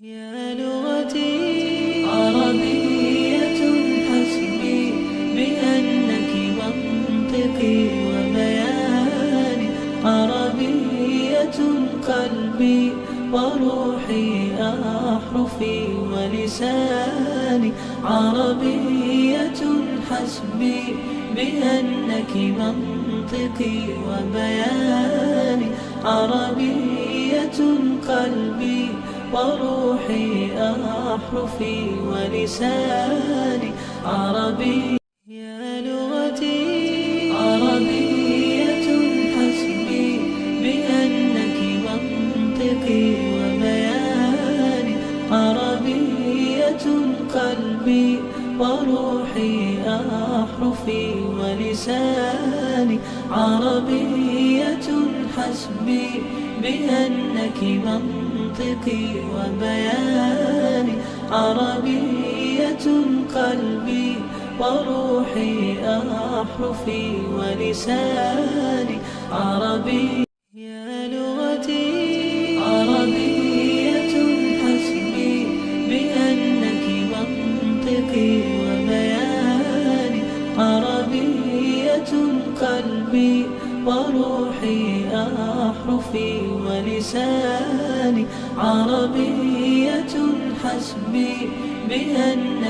يا لغتي عربية حسبي بأنك منطقي وبياني، عربية قلبي وروحي أحرفي ولساني، عربية حسبي بأنك منطقي وبياني، عربية قلبي وروحي أحرفي ولساني عربي. يا لغتي عربية حسبي بأنك منطقي وبياني، عربية قلبي وروحي أحرفي ولساني، عربية حسبي بأنك منطقي وبياني، عربية قلبي وروحي أحرفي ولساني عربي. يا لغتي عربية حسبي بأنك منطقي وبياني، عربية قلبي وروحي أحرفي ولساني، عربية حسبي بأن